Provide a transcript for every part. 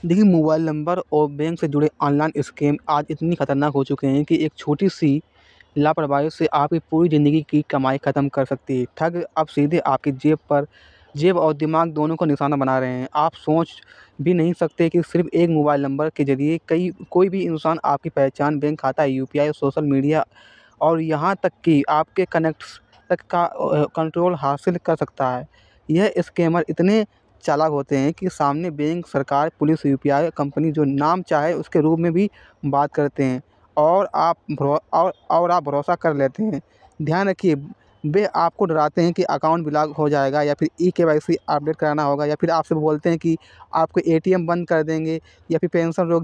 देखिए, mobile number और bank से जुड़े ऑनलाइन स्कैम आज इतनी खतरनाक हो चुके हैं कि एक छोटी-सी लापरवाही से आपकी पूरी ज़िंदगी की कमाई ख़त्म कर सकती है। ठग अब सीधे आपकी जेब और दिमाग दोनों को निशाना बना रहे हैं। आप सोच भी नहीं सकते कि सिर्फ़ एक मोबाइल नंबर के ज़रिए कोई भी इंसान आपकी पहचान, बैंक खाता, यूपीआई, सोशल मीडिया और यहाँ तक कि आपके कनेक्ट्स तक का कंट्रोल हासिल कर सकता है। यह स्कैमर इतने चालाक होते हैं कि सामने बैंक, सरकार, पुलिस, यूपीआई कंपनी जो नाम चाहे उसके रूप में भी बात करते हैं और आप भरोसा कर लेते हैं। ध्यान रखिए, वे आपको डराते हैं कि अकाउंट ब्लॉक हो जाएगा या फिर ई-केवाईसी अपडेट कराना होगा या फिर आपसे बोलते हैं कि आपको एटीएम बंद कर देंगे या फिर पेंशन रोक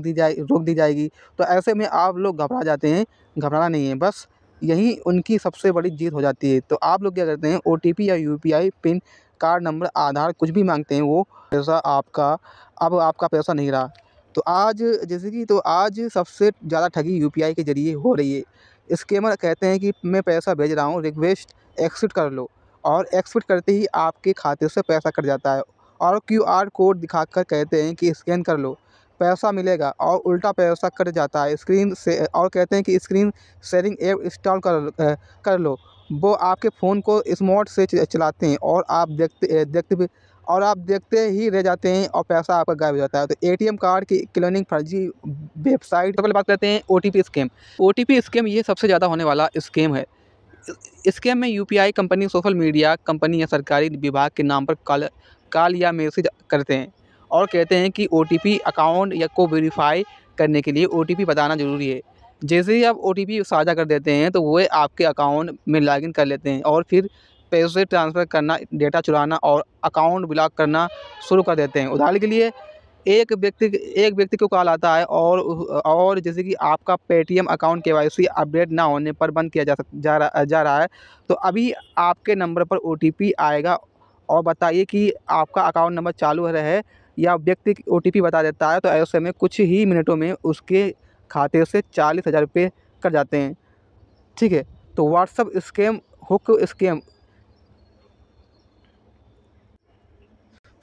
दी जाएगी। तो ऐसे में आप लोग घबरा जाते हैं। घबराना नहीं है, बस यही उनकी सबसे बड़ी जीत हो जाती है। तो आप लोग क्या करते हैं, ओटीपी या यूपीआई पिन, कार्ड नंबर, आधार कुछ भी माँगते हैं, वो पैसा आपका अब आपका पैसा नहीं रहा। तो आज सबसे ज़्यादा ठगी यूपीआई के ज़रिए हो रही है। स्कैमर कहते हैं कि मैं पैसा भेज रहा हूँ, रिक्वेस्ट एक्सेप्ट कर लो और एक्सेप्ट करते ही आपके खाते से पैसा कट जाता है और क्यूआर कोड दिखाकर कहते हैं कि स्कैन कर लो, पैसा मिलेगा और उल्टा पैसा कट जाता है। स्क्रीन से और कहते हैं कि स्क्रीन शेयरिंग ऐप इंस्टॉल कर लो। वो आपके फ़ोन को स्मार्ट से चलाते हैं और आप देखते ही रह जाते हैं और पैसा आपका गायब हो जाता है। तो एटीएम कार्ड की क्लोनिंग, फर्जी वेबसाइट। तो पहले बात करते हैं ओटीपी स्कैम। ओटीपी स्कैम ये सबसे ज़्यादा होने वाला स्कैम है। स्कैम में UPI company, social media company या सरकारी विभाग के नाम पर कॉल या मैसेज करते हैं और कहते हैं कि ओटीपी अकाउंट या को वेरीफाई करने के लिए ओटीपी बताना ज़रूरी है। जैसे ही आप ओटीपी साझा कर देते हैं तो वो आपके अकाउंट में लॉगिन कर लेते हैं और फिर पैसे ट्रांसफ़र करना, डेटा चुराना और अकाउंट ब्लॉक करना शुरू कर देते हैं। उदाहरण के लिए एक व्यक्ति को कॉल आता है और जैसे कि आपका पेटीएम अकाउंट केवाईसी अपडेट ना होने पर बंद किया जा रहा है, तो अभी आपके नंबर पर ओटीपी आएगा और बताइए कि आपका अकाउंट नंबर चालू है या व्यक्ति ओटीपी बता देता है, तो ऐसे में कुछ ही मिनटों में उसके खाते से 40,000 रुपये कट जाते हैं। ठीक है? तो व्हाट्सएप स्कैम, हुक स्कैम।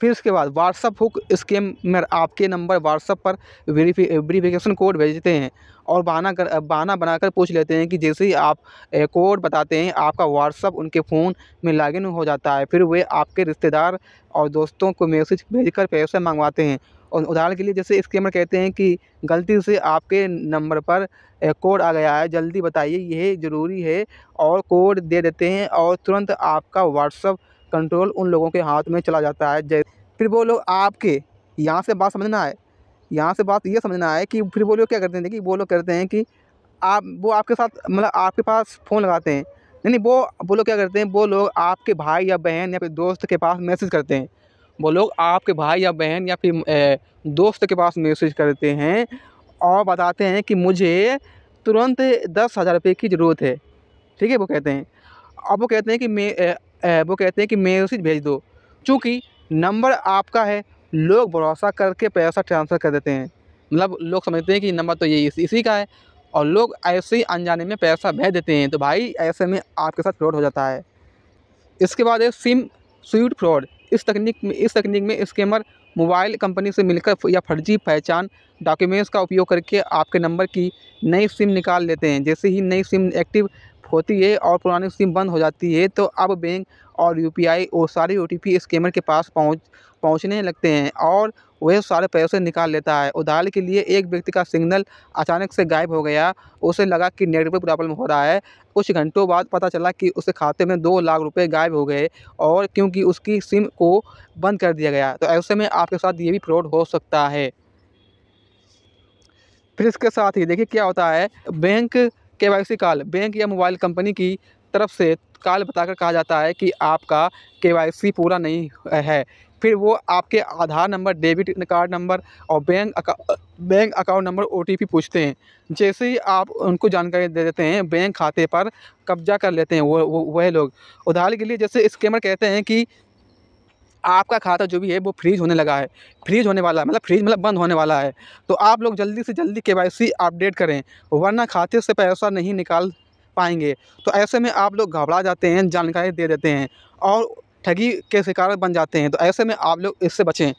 फिर उसके बाद व्हाट्सएप हुक स्कैम में आपके नंबर व्हाट्सएप पर वेरिफिकेशन कोड भेजते हैं और बहाना बनाकर पूछ लेते हैं कि जैसे ही आप कोड बताते हैं, आपका व्हाट्सएप उनके फ़ोन में लॉगिन हो जाता है। फिर वे आपके रिश्तेदार और दोस्तों को मैसेज भेजकर पैसे मंगवाते हैं। और उदाहरण के लिए जैसे स्कैमर कहते हैं कि गलती से आपके नंबर पर कोड आ गया है, जल्दी बताइए, यह ज़रूरी है, और कोड दे देते हैं और तुरंत आपका व्हाट्सएप कंट्रोल उन लोगों के हाथ में चला जाता है। फिर वो लोग आपके यहाँ से बात समझना है यहाँ से बात ये समझना है कि फिर वो लोग क्या करते हैं, देखिए वो लोग करते हैं कि वो आपके साथ मतलब आपके पास फ़ोन लगाते हैं। नहीं, वो लोग क्या करते हैं, वो लोग आपके भाई या बहन या फिर दोस्त के पास मैसेज करते हैं। वो लोग आपके भाई या बहन या फिर दोस्त के पास मैसेज करते हैं और बताते हैं कि मुझे तुरंत 10,000 रुपये की ज़रूरत है। ठीक है? वो कहते हैं। अब वो कहते हैं कि मैसेज भेज दो। चूँकि नंबर आपका है, लोग भरोसा करके पैसा ट्रांसफ़र कर देते हैं। मतलब लोग समझते हैं कि नंबर तो ये इसी का है और लोग ऐसे ही अनजाने में पैसा भेज देते हैं। तो भाई ऐसे में आपके साथ फ्रॉड हो जाता है। इसके बाद है सिम स्वीट फ्रॉड। इस तकनीक में स्कैमर मोबाइल कंपनी से मिलकर या फर्जी पहचान डॉक्यूमेंट्स का उपयोग करके आपके नंबर की नई सिम निकाल लेते हैं। जैसे ही नई सिम एक्टिव होती है और पुरानी सिम बंद हो जाती है, तो अब बैंक और यूपीआई और सारी ओटीपी स्कैमर के पास पहुंचने लगते हैं और वह सारे पैसे निकाल लेता है। उदाहरण के लिए एक व्यक्ति का सिग्नल अचानक से गायब हो गया। उसे लगा कि नेटवर्क प्रॉब्लम हो रहा है। कुछ घंटों बाद पता चला कि उसके खाते में 2 लाख रुपए गायब हो गए और क्योंकि उसकी सिम को बंद कर दिया गया। तो ऐसे में आपके साथ ये भी फ्रॉड हो सकता है। फिर इसके साथ ही देखिए क्या होता है, बैंक केवाईसी कॉल, बैंक या मोबाइल कंपनी की तरफ से कॉल बताकर कहा जाता है कि आपका केवाईसी पूरा नहीं है। फिर वो आपके आधार नंबर, डेबिट कार्ड नंबर और बैंक अकाउंट नंबर, ओटीपी पूछते हैं। जैसे ही आप उनको जानकारी दे देते हैं, बैंक खाते पर कब्जा कर लेते हैं वह लोग। उदाहरण के लिए जैसे स्कैमर कहते हैं कि आपका खाता जो भी है वो फ्रीज़ होने लगा है, फ्रीज़ होने वाला है, मतलब फ्रीज़ मतलब बंद होने वाला है। तो आप लोग जल्दी से जल्दी केवाईसी अपडेट करें, वरना खाते से पैसा नहीं निकाल पाएँगे। तो ऐसे में आप लोग घबरा जाते हैं, जानकारी दे देते हैं और ठगी के शिकार बन जाते हैं। तो ऐसे में आप लोग इससे बचें।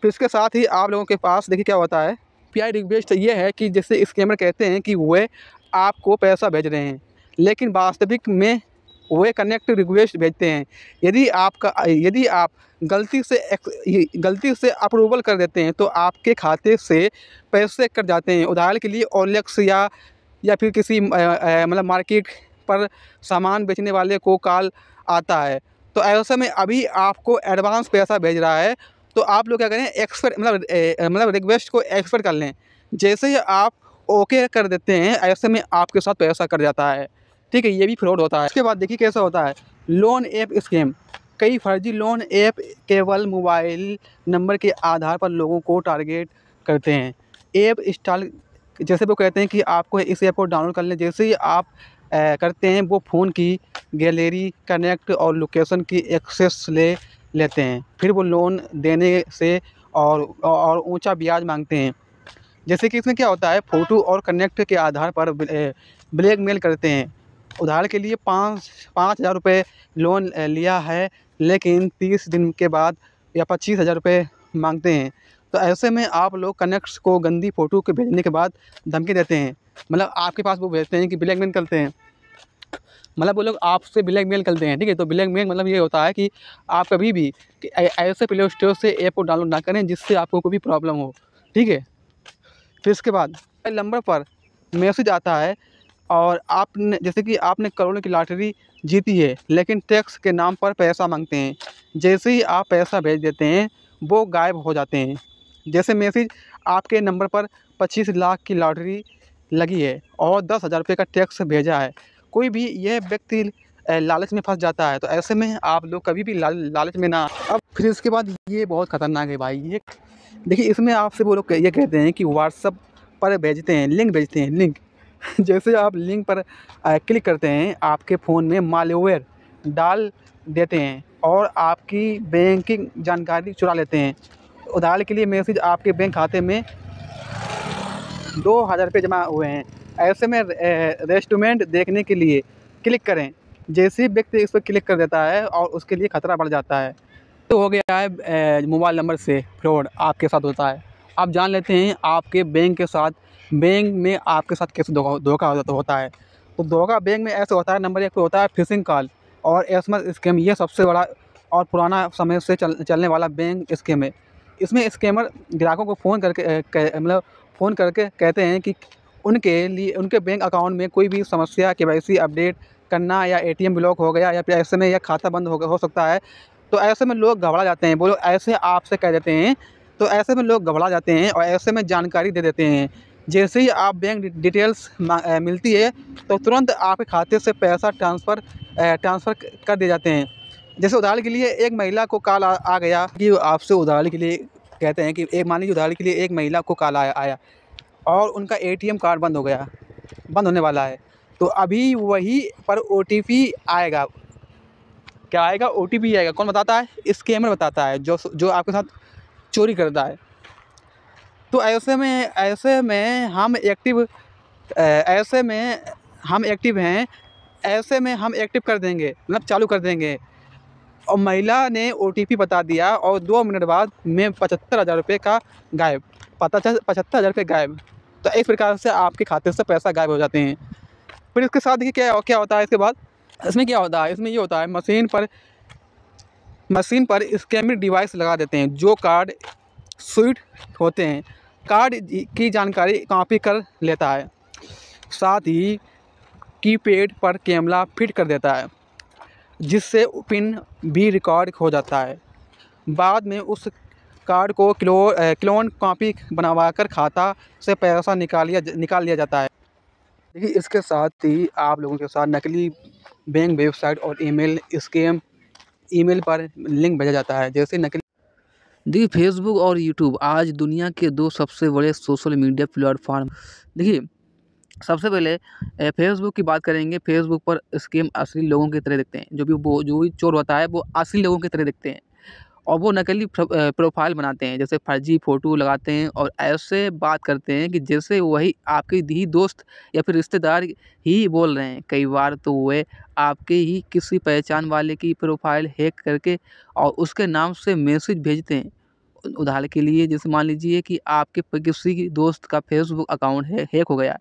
फिर इसके साथ ही आप लोगों के पास देखिए क्या होता है, यूपीआई रिक्वेस्ट ये है कि जैसे स्कैमर कहते हैं कि वे आपको पैसा भेज रहे हैं, लेकिन वास्तविक में वे कनेक्ट रिक्वेस्ट भेजते हैं। यदि आप गलती से अप्रूवल कर देते हैं तो आपके खाते से पैसे कट जाते हैं। उदाहरण के लिए ओएलएक्स या फिर किसी मतलब मार्केट पर सामान बेचने वाले को कॉल आता है, तो ऐसे में अभी आपको एडवांस पैसा भेज रहा है, तो आप लोग क्या करें, एक्सपेक्ट मतलब रिक्वेस्ट को एक्सपेक्ट कर लें। जैसे ही आप ओके कर देते हैं, ऐसे में आपके साथ पैसा कट जाता है। ठीक है, ये भी फ्रॉड होता है। इसके बाद देखिए कैसा होता है लोन ऐप स्कैम। कई फर्जी लोन ऐप केवल मोबाइल नंबर के आधार पर लोगों को टारगेट करते हैं। ऐप इंस्टॉल जैसे वो कहते हैं कि आपको इस ऐप को डाउनलोड कर लें। जैसे ही आप करते हैं, वो फ़ोन की गैलरी, कनेक्ट और लोकेशन की एक्सेस ले लेते हैं। फिर वो लोन देने से और ऊंचा ब्याज मांगते हैं। जैसे कि इसमें क्या होता है, फ़ोटो और कनेक्ट के आधार पर ब्लैकमेल करते हैं। उदाहरण के लिए 5,000 रुपये लोन लिया है, लेकिन 30 दिन के बाद या 25,000 रुपये मांगते हैं। तो ऐसे में आप लोग कनेक्ट्स को गंदी फ़ोटो के भेजने के बाद धमकी देते हैं। मतलब आपके पास वो भेजते हैं कि ब्लैकमेल करते हैं, मतलब वो लोग आपसे ब्लैकमेल करते हैं। ठीक है, तो ब्लैकमेल मतलब ये होता है कि आप कभी भी ऐसे प्ले स्टोर से ऐप को डाउनलोड ना करें जिससे आपको कोई भी प्रॉब्लम हो। ठीक है, फिर इसके बाद मोबाइल नंबर पर मैसेज आता है और आपने जैसे कि आपने करोड़ों की लॉटरी जीती है, लेकिन टैक्स के नाम पर पैसा मांगते हैं। जैसे ही आप पैसा भेज देते हैं, वो गायब हो जाते हैं। जैसे मैसेज, आपके नंबर पर 25 लाख की लॉटरी लगी है और 10,000 रुपये का टैक्स भेजा है। कोई भी यह व्यक्ति लालच में फंस जाता है, तो ऐसे में आप लोग कभी भी लालच में ना। अब फिर इसके बाद ये बहुत ख़तरनाक है भाई। ये देखिए, इसमें आपसे वो लोग ये कहते हैं कि व्हाट्सअप पर भेजते हैं, लिंक भेजते हैं, लिंक। जैसे आप लिंक पर क्लिक करते हैं, आपके फ़ोन में मालवेयर डाल देते हैं और आपकी बैंकिंग जानकारी चुरा लेते हैं। उदाहरण के लिए मैसेज, आपके बैंक खाते में 2,000 रुपये जमा हुए हैं। ऐसे में रेस्टोरेंट देखने के लिए क्लिक करें। जैसे ही व्यक्ति इस पर क्लिक कर देता है और उसके लिए खतरा बढ़ जाता है। तो हो गया है मोबाइल नंबर से फ्रॉड आपके साथ होता है। आप जान लेते हैं आपके बैंक में आपके साथ कैसे धोखा होता है। तो धोखा बैंक में ऐसे होता है, नंबर 1 पे होता है फिशिंग कॉल और एसएमएस स्कैम। ये सबसे बड़ा और पुराना समय से चलने वाला बैंक स्कैम है। इसमें स्कैमर ग्राहकों को फ़ोन करके कहते हैं कि उनके बैंक अकाउंट में कोई भी समस्या, केवाईसी अपडेट करना या एटीएम ब्लॉक हो गया या फिर ऐसे में या खाता बंद हो सकता है। तो ऐसे में लोग घबरा जाते हैं, वो लोग ऐसे आपसे कह देते हैं। तो ऐसे में लोग घबरा जाते हैं और ऐसे में जानकारी दे देते हैं। जैसे ही आप बैंक डिटेल्स मिलती है, तो तुरंत आपके खाते से पैसा ट्रांसफ़र कर दिए जाते हैं। जैसे उदाहरण के लिए एक महिला को कॉल आ गया कि आपसे, उदाहरण के लिए कहते हैं कि मान लीजिए उदाहरण के लिए एक महिला को कॉल आया और उनका एटीएम कार्ड बंद होने वाला है। तो अभी वही पर ओटीपी आएगा। क्या आएगा? ओटीपी आएगा। कौन बताता है? स्कैमर बताता है, जो आपके साथ चोरी करता है। तो ऐसे में हम एक्टिव हैं। ऐसे में हम एक्टिव कर देंगे, मतलब चालू कर देंगे। और महिला ने ओटीपी बता दिया और 2 मिनट बाद में 75,000 रुपये का गायब। पता चल 75,000 रुपये गायब। तो इस प्रकार से आपके खाते से पैसा गायब हो जाते हैं। फिर इसके साथ देखिए क्या होता है इसके बाद। इसमें क्या होता है, इसमें ये होता है मशीन पर स्कैमिंग डिवाइस लगा देते हैं जो कार्ड स्विट होते हैं। कार्ड की जानकारी कॉपी कर लेता है, साथ ही कीपैड पर कैमरा फिट कर देता है, जिससे पिन भी रिकॉर्ड हो जाता है। बाद में उस कार्ड को क्लोन कॉपी बनवाकर खाता से पैसा निकाल लिया जाता है। देखिए, इसके साथ ही आप लोगों के साथ नकली बैंक वेबसाइट और ईमेल पर लिंक भेजा जाता है। जैसे नकली देखिए, फेसबुक और यूट्यूब आज दुनिया के 2 सबसे बड़े सोशल मीडिया प्लेटफॉर्म। देखिए, सबसे पहले फेसबुक की बात करेंगे। फेसबुक पर स्कैम असली लोगों की तरह दिखते हैं। जो भी चोर होता है, वो असली लोगों की तरह दिखते हैं और वो नकली प्रोफाइल बनाते हैं, जैसे फर्जी फ़ोटो लगाते हैं और ऐसे बात करते हैं कि जैसे वही आपके ही दोस्त या फिर रिश्तेदार ही बोल रहे हैं। कई बार तो वे आपके ही किसी पहचान वाले की प्रोफाइल हैक करके और उसके नाम से मैसेज भेजते हैं। उदाहरण के लिए जैसे मान लीजिए कि आपके किसी की दोस्त का फेसबुक अकाउंट हैक हो गया।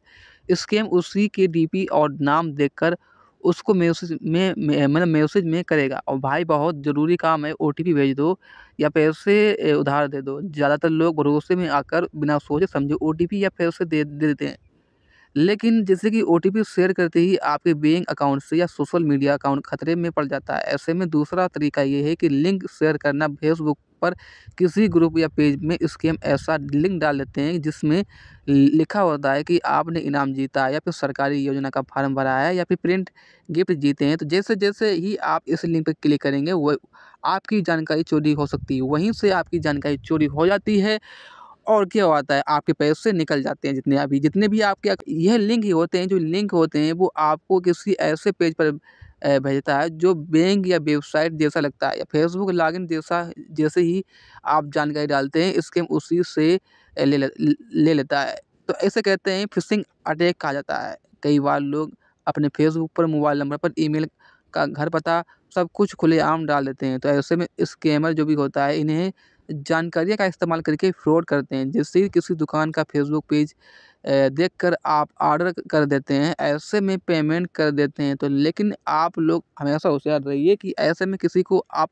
स्कैम उसी के डीपी और नाम देखकर उसको मतलब मैसेज में करेगा और भाई बहुत ज़रूरी काम है, ओटीपी भेज दो या पैसे उधार दे दो। ज़्यादातर लोग भरोसे में आकर बिना सोचे समझे ओटीपी या पैसे दे देते हैं। लेकिन जैसे कि ओटीपी शेयर करते ही आपके बैंक अकाउंट से या सोशल मीडिया अकाउंट खतरे में पड़ जाता है। ऐसे में दूसरा तरीका ये है कि लिंक शेयर करना। फेसबुक पर किसी ग्रुप या पेज में स्कैम ऐसा लिंक डाल देते हैं जिसमें लिखा होता है कि आपने इनाम जीता या फिर सरकारी योजना का फॉर्म भरा है या फिर प्रिंट गिफ्ट जीते हैं। तो जैसे ही आप इस लिंक पर क्लिक करेंगे वो आपकी जानकारी चोरी हो सकती है। वहीं से आपकी जानकारी चोरी हो जाती है और क्या होता है, आपके पैसे निकल जाते हैं जितने भी आपके यह लिंक ही होते हैं, जो लिंक होते हैं वो आपको किसी ऐसे पेज पर भेजता है जो बैंक या वेबसाइट जैसा लगता है या फेसबुक लॉगिन जैसे ही आप जानकारी डालते हैं स्कैम उसी से ले लेता है। तो ऐसे कहते हैं फिशिंग अटैक कहा जाता है। कई बार लोग अपने फेसबुक पर, मोबाइल नंबर पर, ईमेल का घर पता सब कुछ खुलेआम डाल देते हैं। तो ऐसे में स्कैमर जो भी होता है इन्हें जानकारियाँ का इस्तेमाल करके फ्रॉड करते हैं। जैसे किसी दुकान का फेसबुक पेज देखकर आप ऑर्डर कर देते हैं, ऐसे में पेमेंट कर देते हैं। तो लेकिन आप लोग हमेशा होशियार रहिए कि ऐसे में किसी को आप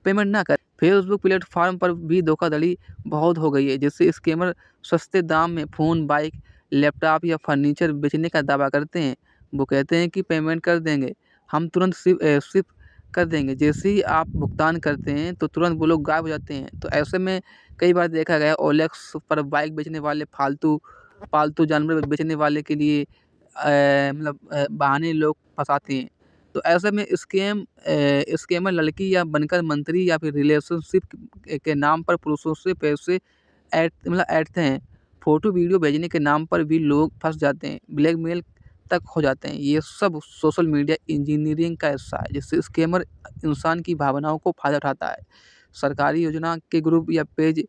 पेमेंट ना करें। फेसबुक प्लेटफ़ॉर्म पर भी धोखाधड़ी बहुत हो गई है। जैसे स्कैमर सस्ते दाम में फ़ोन, बाइक, लैपटॉप या फर्नीचर बेचने का दावा करते हैं। वो कहते हैं कि पेमेंट कर देंगे, हम तुरंत शिप कर देंगे। जैसे ही आप भुगतान करते हैं तो तुरंत वो लोग गायब हो जाते हैं। तो ऐसे में कई बार देखा गया है ओएलएक्स पर बाइक बेचने वाले पालतू जानवर बेचने वाले के लिए मतलब बहाने लोग फँसाते हैं। तो ऐसे में स्कैमर लड़की या बनकर मंत्री या फिर रिलेशनशिप के नाम पर पुरुषों से पैसे ऐंठते हैं। फ़ोटो वीडियो भेजने के नाम पर भी लोग फँस जाते हैं, ब्लैकमेल तक हो जाते हैं। ये सब सोशल मीडिया इंजीनियरिंग का हिस्सा है, जिससे स्कैमर इंसान की भावनाओं को फ़ायदा उठाता है। सरकारी योजना के ग्रुप या पेज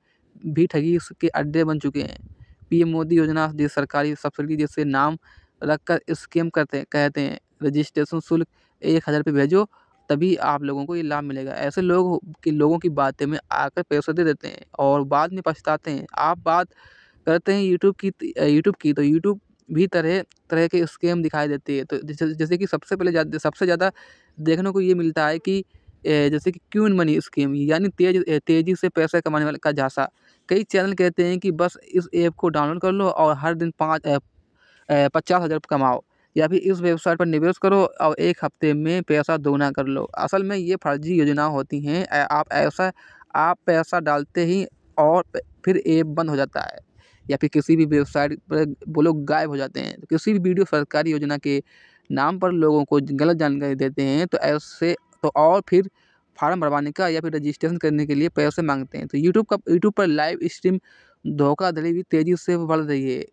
भी ठगी के अड्डे बन चुके हैं। पीएम मोदी योजना जैसे सरकारी सब्सिडी जैसे नाम रखकर स्कैम कहते हैं रजिस्ट्रेशन शुल्क 1000 रुपये भेजो तभी आप लोगों को ये लाभ मिलेगा। ऐसे लोगों की बातें में आकर पैसे दे देते हैं और बाद में पछताते हैं। आप बात करते हैं यूट्यूब की तो यूट्यूब भी तरह के स्कैम दिखाई देती है। तो जैसे कि सबसे ज़्यादा देखने को ये मिलता है कि जैसे कि क्यून मनी स्कीम यानी तेज़ी से पैसा कमाने वाले का झांसा। कई चैनल कहते हैं कि बस इस ऐप को डाउनलोड कर लो और हर दिन 50,000 कमाओ या फिर इस वेबसाइट पर निवेश करो और 1 हफ्ते में पैसा दोगुना कर लो। असल में ये फर्जी योजना होती हैं। आप पैसा डालते ही और फिर ऐप बंद हो जाता है या फिर किसी भी वेबसाइट पर वो लोग गायब हो जाते हैं। तो किसी भी वीडियो सरकारी योजना के नाम पर लोगों को गलत जानकारी देते हैं तो ऐसे तो और फिर फार्म भरवाने का या फिर रजिस्ट्रेशन करने के लिए पैसे माँगते हैं। तो यूट्यूब पर लाइव स्ट्रीम धोखाधड़ी भी तेज़ी से बढ़ रही है।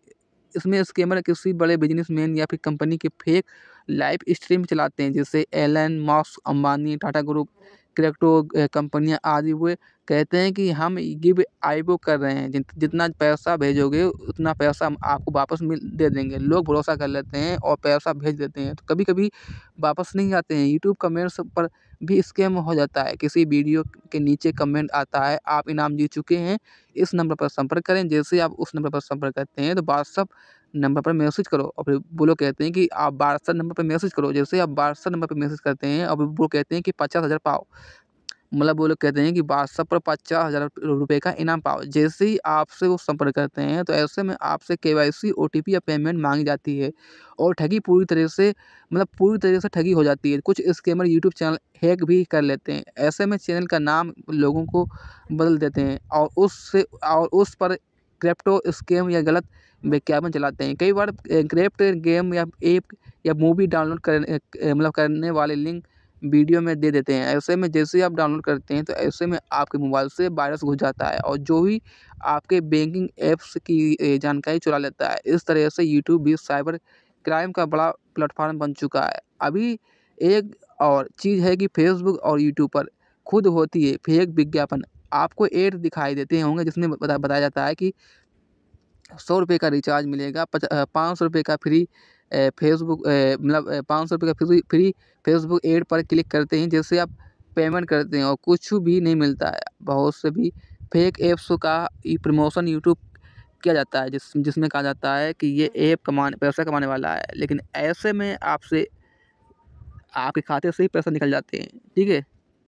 इसमें स्कैमर किसी बड़े बिज़नेसमैन या फिर कंपनी के फेक लाइव स्ट्रीम चलाते हैं जैसे Elon Musk, Ambani, Tata group, crypto कंपनियाँ आदि। वे कहते हैं कि हम गिव अवे कर रहे हैं, जितना पैसा भेजोगे उतना पैसा हम आपको वापस दे देंगे। लोग भरोसा कर लेते हैं और पैसा भेज देते हैं। तो कभी-कभी वापस नहीं आते हैं। यूट्यूब कमेंट्स पर भी स्कैम हो जाता है। किसी वीडियो के नीचे कमेंट आता है, आप इनाम जीत चुके हैं, इस नंबर पर संपर्क करें। जैसे आप उस नंबर पर संपर्क करते हैं तो व्हाट्सएप नंबर पर मैसेज करो और फिर वो लोग कहते हैं कि आप व्हाट्सएप नंबर पर मैसेज करो। जैसे आप व्हाट्सएप नंबर पर मैसेज करते हैं और वो कहते हैं कि 50,000 पाओ। मतलब वो लोग कहते हैं कि व्हाट्सएप पर 50,000 रुपये का इनाम पाओ। जैसे ही आपसे वो संपर्क करते हैं तो ऐसे में आपसे केवाईसी, ओटीपी या पेमेंट माँगी जाती है और पूरी तरह से ठगी हो जाती है। कुछ स्कैमर यूट्यूब चैनल हैक भी कर लेते हैं। ऐसे में चैनल का नाम लोगों को बदल देते हैं और उस पर क्रिप्टो स्कैम या गलत विज्ञापन चलाते हैं। कई बार क्रिप्ट गेम या ऐप या मूवी डाउनलोड करने वाले लिंक वीडियो में दे देते हैं। ऐसे में जैसे ही आप डाउनलोड करते हैं तो ऐसे में आपके मोबाइल से वायरस घुस जाता है और जो भी आपके बैंकिंग ऐप्स की जानकारी चुरा लेता है। इस तरह से यूट्यूब भी साइबर क्राइम का बड़ा प्लेटफ़ॉर्म बन चुका है। अभी एक और चीज़ है कि फेसबुक और यूट्यूब पर खुद होती है फेक विज्ञापन। आपको ऐड दिखाई देते होंगे जिसमें बताया जाता है कि 100 रुपये का रिचार्ज मिलेगा, 500 रुपये का फ्री फेसबुक 500 रुपये का फ्री फेसबुक ऐड पर क्लिक करते हैं। जैसे आप पेमेंट करते हैं और कुछ भी नहीं मिलता है। बहुत से भी फेक ऐप्स का प्रमोशन यूट्यूब किया जाता है, जिसमें कहा जाता है कि ये ऐप पैसा कमाने वाला है, लेकिन ऐसे में आपके खाते से ही पैसा निकल जाते हैं। ठीक है।